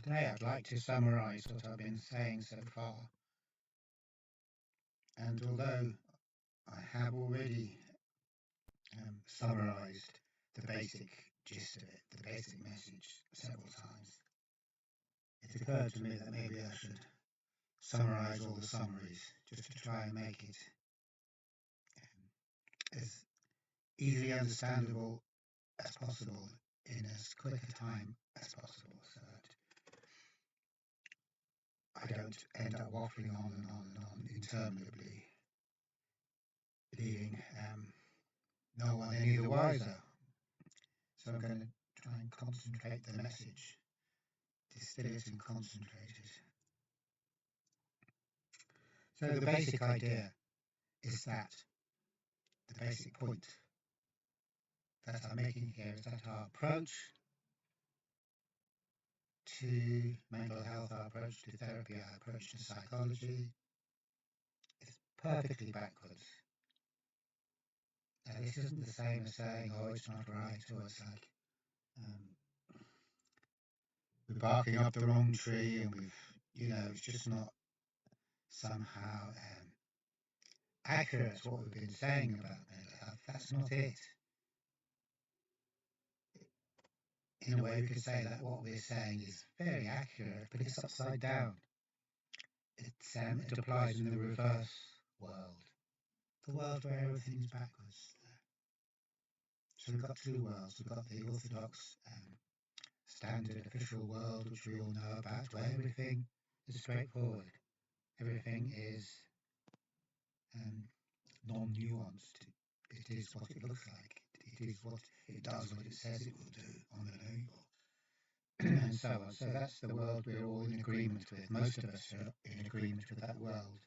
Today I'd like to summarise what I've been saying so far. And although I have already summarised the basic gist of it, the basic message, several times, it occurred to me that maybe I should summarise all the summaries just to try and make it as easily understandable as possible in as quick a time as possible, so that I don't end up waffling on and on and on interminably, leaving no one any the wiser. So I'm going to try and concentrate the message, distill it and concentrate it. So the basic idea is that, the basic point that I'm making here is that our approach to mental health, our approach to therapy, our approach to psychology is perfectly backwards. Now this isn't the same as saying, oh, it's not right, or it's like we're barking up the wrong tree and it's just not somehow accurate what we've been saying about mental health. That's not it. In a way, we could say that what we're saying is very accurate, but it's upside down. It applies in the reverse world, the world where everything's backwards. So we've got two worlds. We've got the orthodox, standard official world, which we all know about, where everything is straightforward. Everything is non-nuanced. It is what it looks like. It is what it does, what it says it will do on the label. And so on. So that's the world we're all in agreement with. Most of us are in agreement with that world.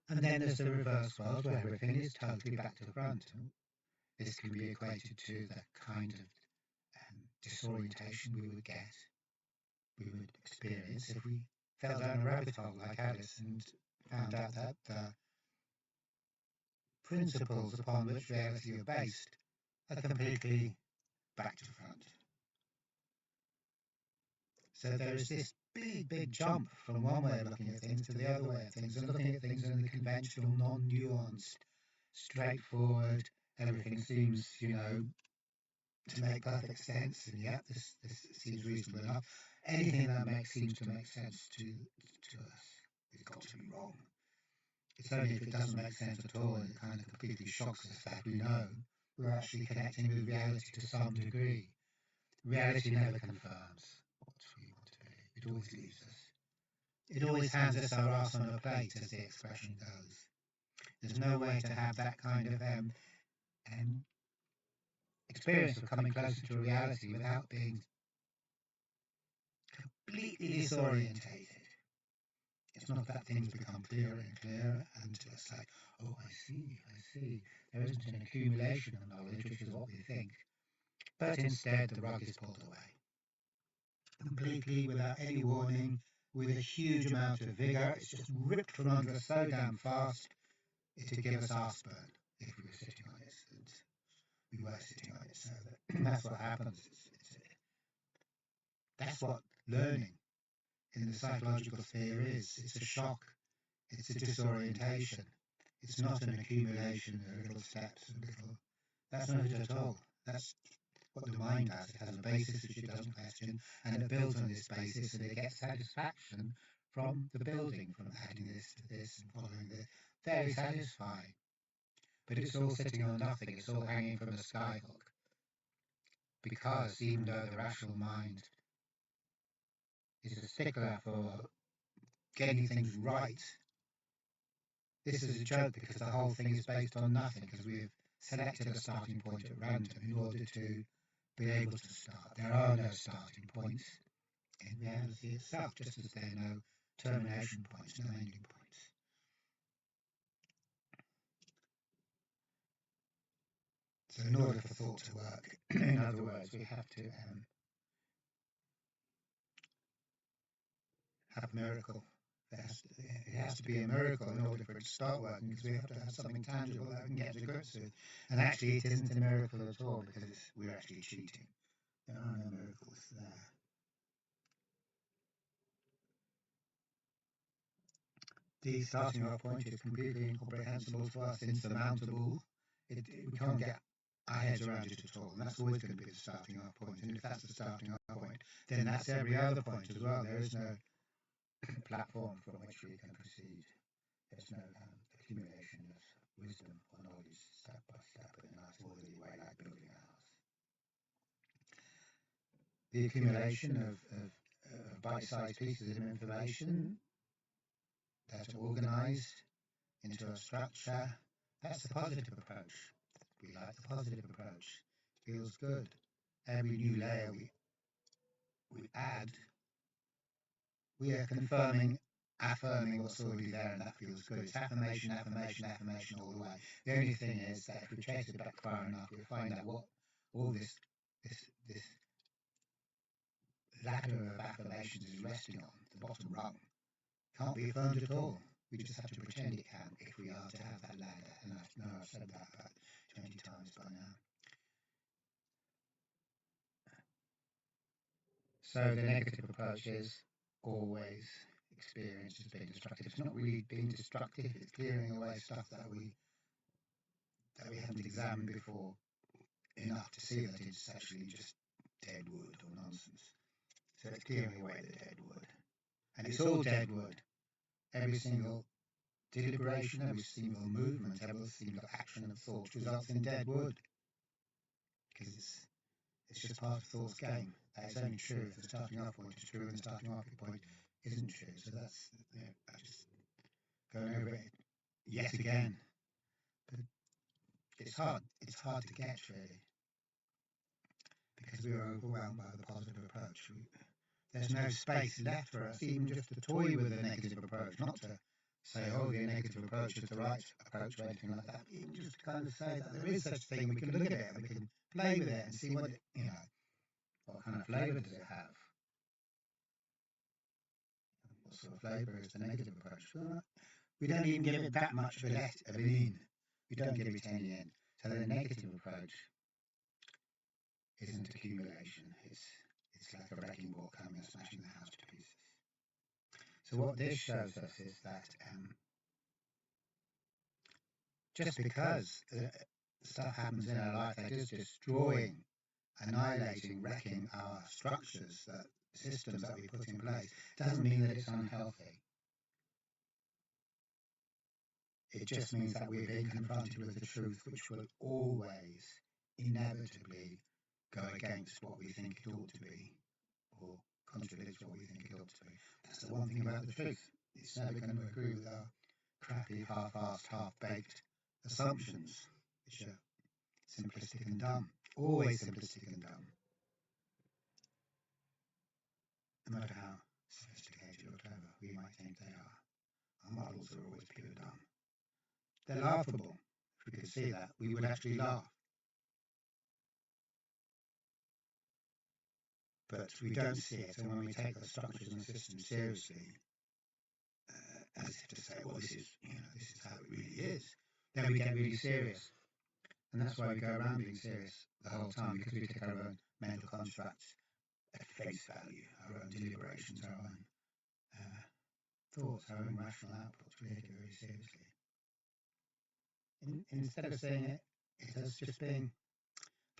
And then there's the reverse world where everything is totally back to front. This can be equated to the kind of disorientation we would experience if we fell down a rabbit hole like Alice and found out that the principles upon which reality are based are completely back to front. So there is this big jump from one way of looking at things to the other way of things, and looking at things in the conventional, non-nuanced, straightforward, everything seems, to make perfect sense, and yeah, this seems reasonable enough. Anything that seems to make sense to us has got to be wrong. It's only if it doesn't make sense at all and it kind of completely shocks us that we know we're actually connecting with reality to some degree. Reality never confirms what we want to believe. It always leaves us. It always hands us our arse on a plate, as the expression goes. There's no way to have that kind of experience of coming closer to reality without being completely disorientated. It's not that things become clearer and clearer and it's like, oh, I see. There isn't an accumulation of knowledge, which is what we think. But instead, the rug is pulled away. Completely, without any warning, with a huge amount of vigour. It's just ripped from under us so damn fast, it'd give us heartburn if we were sitting on it. And we were sitting on it, so that's what happens. That's what learning in the psychological sphere is. It's a shock. It's a disorientation. It's not an accumulation of little steps and little. That's not it at all. That's what the mind does. It has a basis which it doesn't question, and it builds on this basis, and it gets satisfaction from the building, from adding this to this and following this. Very satisfying. But it's all sitting on nothing. It's all hanging from a skyhook. Because even though the rational mind is a stickler for getting things right, this is a joke because the whole thing is based on nothing, because we've selected a starting point at random in order to be able to start. There are no starting points in reality itself, just as there are no termination points, no ending points. So in order for thought to work, in other words, we have to have a miracle. It has to be a miracle in order for it to start working, because we have to have something tangible that we can get to grips with. And actually, it isn't a miracle at all, because we're actually cheating. There are no miracles there. the starting off point is completely incomprehensible to us, insurmountable. We can't get our heads around it at all, and that's always going to be the starting off point. And if that's the starting off point, then that's every other point as well. There is no platform from which we can proceed. There's no accumulation of wisdom or knowledge step by step in a nice orderly way, like building a house. The accumulation of bite-sized pieces of information that are organised into a structure, that's the positive approach. We like the positive approach. It feels good. Every new layer we add, we are affirming what's already there, and that feels good. It's affirmation, affirmation, affirmation all the way. The only thing is that if we chase it back far enough, we'll find out what all this ladder of affirmations is resting on, the bottom rung. Can't be affirmed at all. We just have to pretend it can if we are to have that ladder. And I know I've said that about 20 times by now. So the negative approach is always experienced as being destructive. It's not really being destructive, it's clearing away stuff that we haven't examined before enough to see that it's actually just dead wood or nonsense. So it's clearing away the dead wood. And it's all dead wood. Every single deliberation, every single movement, every single action of thought results in dead wood. Because it's just part of thought's game. That is only true if the starting off point is true and the starting off point isn't true. So that's, I just going over it yet again. But it's hard to get, really, because we are overwhelmed by the positive approach. There's no space left for us even just to toy with a negative approach, not to say, oh, the negative approach is the right approach or anything like that. Even just to kind of say that there is such a thing, we can look at it and we can play with it and see what what kind of flavour does it have? What sort of flavour is the negative approach? Well, we don't even give it that much of an in. We don't give it any in. So the negative approach isn't accumulation. It's like a wrecking ball coming and smashing the house to pieces. So what this shows us is that just because stuff happens in our life that is destroying, annihilating, wrecking our structures, systems that we put in place, doesn't mean that it's unhealthy. It just means that we're being confronted with the truth, which will always, inevitably, go against what we think it ought to be, or contradicts what we think it ought to be. That's the one thing about the truth. It's never going to agree with our crappy, half-assed, half-baked assumptions, which are simplistic and dumb. Always simplistic and dumb. No matter how sophisticated or clever we might think they are, our models are always pure dumb. They're laughable. If we could see that, we would actually laugh. But we don't see it, and when we take the structures and systems seriously, as if to say, well, this is how it really is, then we get really serious. And that's why we go around being serious the whole time, because we take our own mental constructs at face value, our own deliberations, our own thoughts, our own rational outputs, we take it very seriously. Instead of seeing it as just being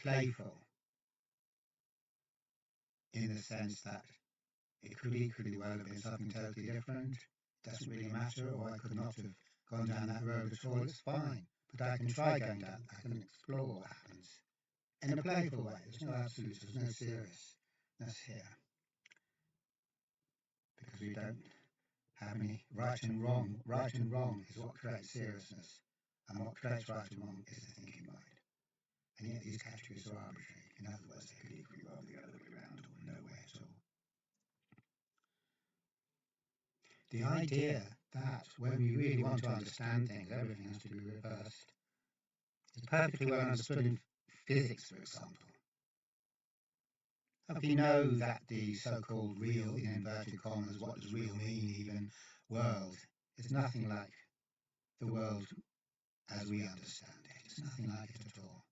playful, in the sense that it could equally well have been something totally different. It doesn't really matter, or I could not have gone down that road at all. It's fine, but I can try going down. I can explore what happens in a playful way. There's no absolutes, there's no seriousness here, because we don't have any right and wrong. Right and wrong is what creates seriousness, and what creates right and wrong is the thinking mind. And yet these categories are arbitrary. In other words, they could equally well be the other way around, or no way at all. The idea that when we really want to understand things, everything has to be reversed is perfectly well understood in physics, for example. If you know that the so-called real, in inverted commas, what does real mean even, world, is nothing like the world as we understand it. It's nothing like it at all.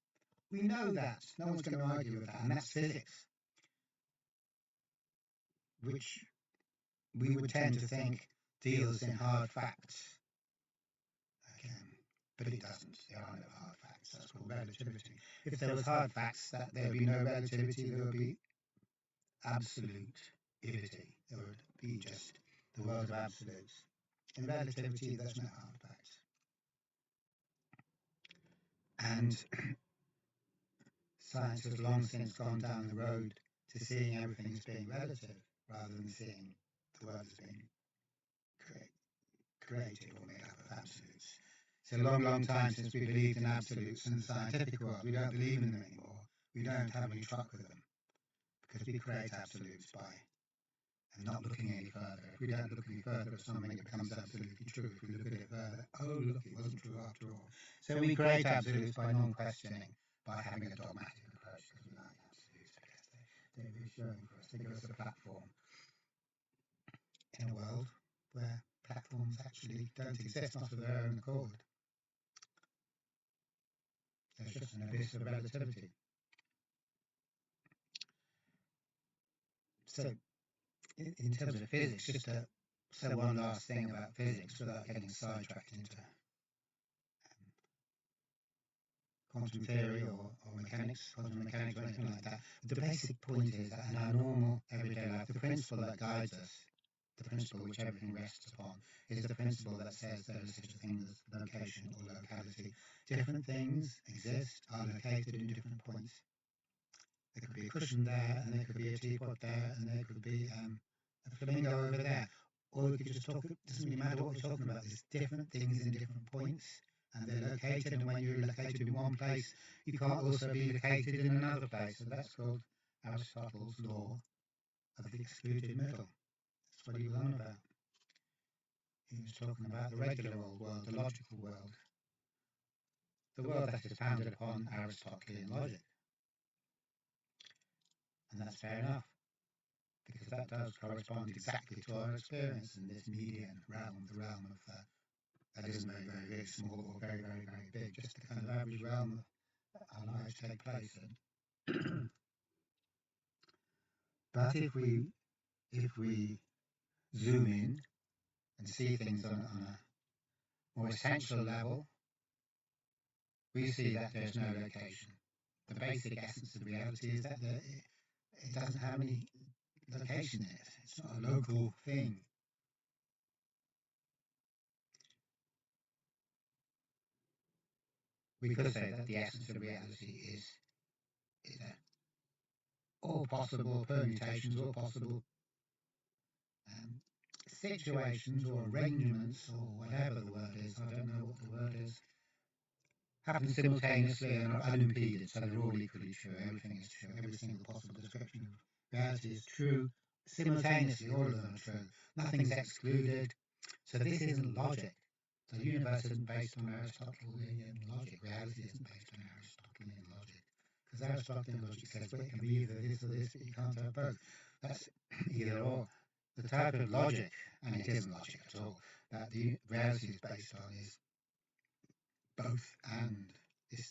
We know that. No one's going to argue with that, and that's physics, which we would tend to think deals in hard facts, but it doesn't. There are no hard facts. That's called relativity. If there was hard facts, that there would be no relativity. There would be absolute-ivity. There would be just the world of absolutes. In relativity, there's no hard facts. And science has long since gone down the road to seeing everything as being relative rather than seeing the world as being created or made up of absolutes. It's a long, long time since we believed in absolutes in the scientific world. We don't believe in them anymore. We don't have any truck with them because we create absolutes by not looking any further. If we don't look any further at something, it becomes absolutely true. If we look at it further, oh look, it wasn't true after all. So we create absolutes by non-questioning, by having a dogmatic approach, because we like absolutes, because they're reassuring for us. They give us a platform in a world where platforms actually don't exist, not of their own accord. There's just an abyss of relativity. So, in terms of physics, just to say one last thing about physics without getting sidetracked into quantum theory or mechanics, quantum mechanics or anything like that. The basic point is that in our normal everyday life, the principle that guides us, the principle which everything rests upon, is the principle that says there is such a thing as location or locality. Different things exist, are located in different points. There could be a cushion there, and there could be a teapot there, and there could be a flamingo over there. Or we could just talk, it doesn't really matter what we're talking about, there's different things in different points, and they're located, and when you're located in one place, you can't also be located in another place. So that's called Aristotle's law of the excluded middle. That's what he was on about. He was talking about the regular old world, the logical world, the world that is founded upon Aristotelian logic. And that's fair enough, because that does correspond exactly to our experience in this median realm, the realm of that isn't very, very, very small or very, very, very big, just the kind of average realm that our lives take place in. But if we zoom in and see things on a more essential level, we see that there's no location. The basic essence of reality is that it doesn't have any location in it. It's not a local thing. We could say that the essence of reality is that all possible permutations, all possible situations or arrangements or whatever the word is, I don't know what the word is, happen simultaneously and are unimpeded, so they're all equally true. Everything is true. Every single possible description of reality is true simultaneously. All of them are true. Nothing's excluded. So this isn't logic. The universe isn't based on Aristotelian logic. Reality isn't based on Aristotelian logic. Because Aristotelian logic says, well, it can be either this or this, but you can't have both. That's either or. The type of logic, and it isn't logic at all, that the reality is based on is both and. It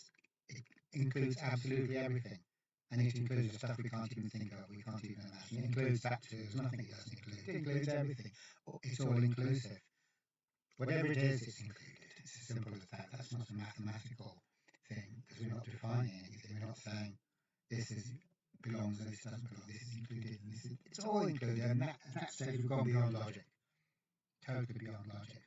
includes absolutely everything. And it includes the stuff we can't even think of, we can't even imagine. It includes that too. There's nothing it doesn't include. It includes everything. It's all inclusive. Whatever it is, it's included. It's as simple as that. That's not a mathematical thing, because we're not defining anything. We're not saying this belongs and this doesn't belong. This is included and this is. It's all included, and at that stage we've gone beyond logic. Totally beyond logic.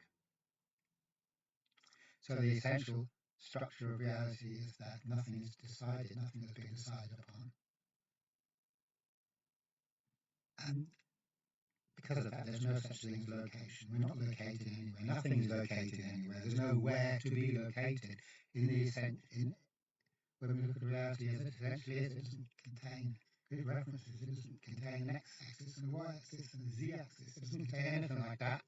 So the essential structure of reality is that nothing is decided, nothing has been decided upon. And because of that, there's no such thing as location. We're not located anywhere. Nothing is located anywhere. There's nowhere to be located. When we look at reality as it essentially is, it doesn't contain good references. It doesn't contain an x-axis and a y-axis and a z-axis. It doesn't contain anything like that.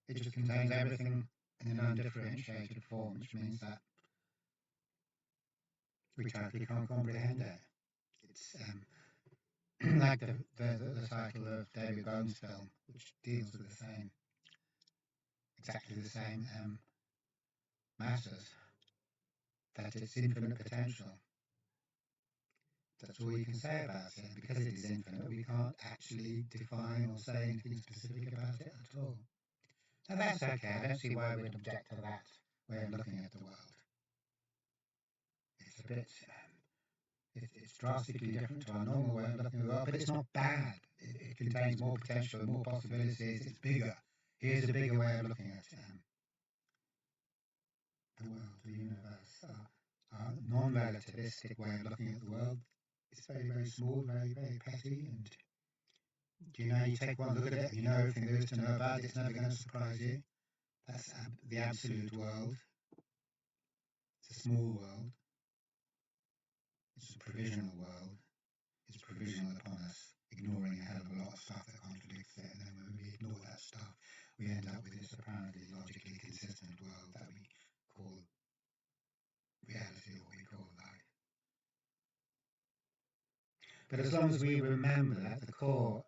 It just contains everything in an undifferentiated form, which means that we totally can't comprehend it. It's like the title of David Bone's film, which deals with exactly the same matters, that it's infinite potential. That's all you can say about it. Because it is infinite, we can't actually define or say anything specific about it at all. And that's okay. I don't see why we'd object to that way of looking at the world. It's a bit, it's drastically different to our normal way of looking at the world, but it's not bad. It contains more potential, more possibilities. It's bigger. Here's a bigger way of looking at the world, the universe. Our non-relativistic way of looking at the world is very, very small, very, very petty. And you take one look at it, and you know everything there is to know about it. It's never going to surprise you. That's the absolute world. It's a small world. It's a provisional world. It's provisional upon us, ignoring a hell of a lot of stuff that contradicts it. And then when we ignore that stuff, we end up with this apparently logically consistent world that we call reality, or we call life. But as long as we remember that the core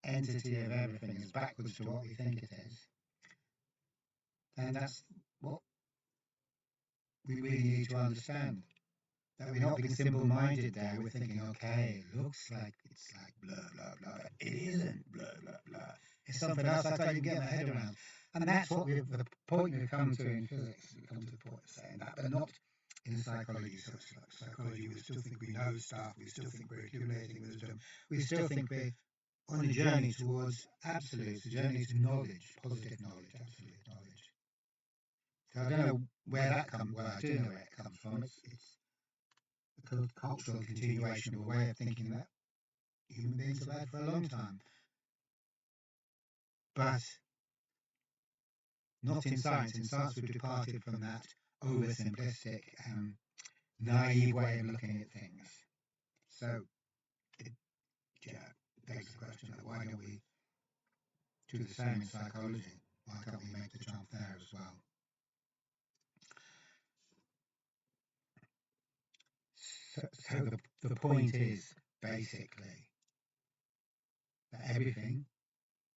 entity of everything is backwards to what we think it is, then that's what we really need to understand. That we're not being simple-minded there. We're thinking, okay, it looks like it's like blah, blah, blah, but it isn't blah, blah, blah. It's something else I can't even get my head around. And that's what the point we've come to in physics. We come to the point of saying that, but not in psychology. So it's like psychology, we still think we know stuff. We still think we're accumulating wisdom. We still think we're on a journey towards absolutes, a journey to knowledge, positive knowledge, absolute knowledge. So I don't know where that comes. Well, I do know where it comes from. It's a cultural continuation of a way of thinking that human beings have had for a long time. But not in science. In science, we've departed from that oversimplistic, naive way of looking at things. So, it begs the question, why don't we do the same in psychology? Why can't we make the jump there as well? So the point is, basically, that everything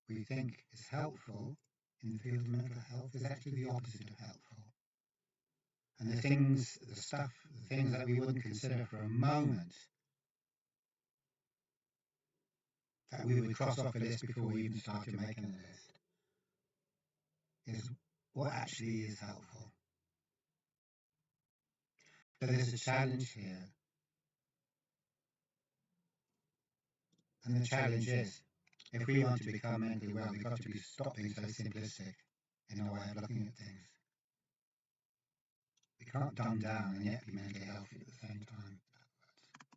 we think is helpful in the field of mental health is actually the opposite of helpful. And the things that we wouldn't consider for a moment, that we would cross off the list before we even started making the list, is what actually is helpful. So there's a challenge here. And the challenge is, if we want to become mentally well, we've got to stop being so simplistic in our way of looking at things. We can't dumb down and yet be mentally healthy at the same time.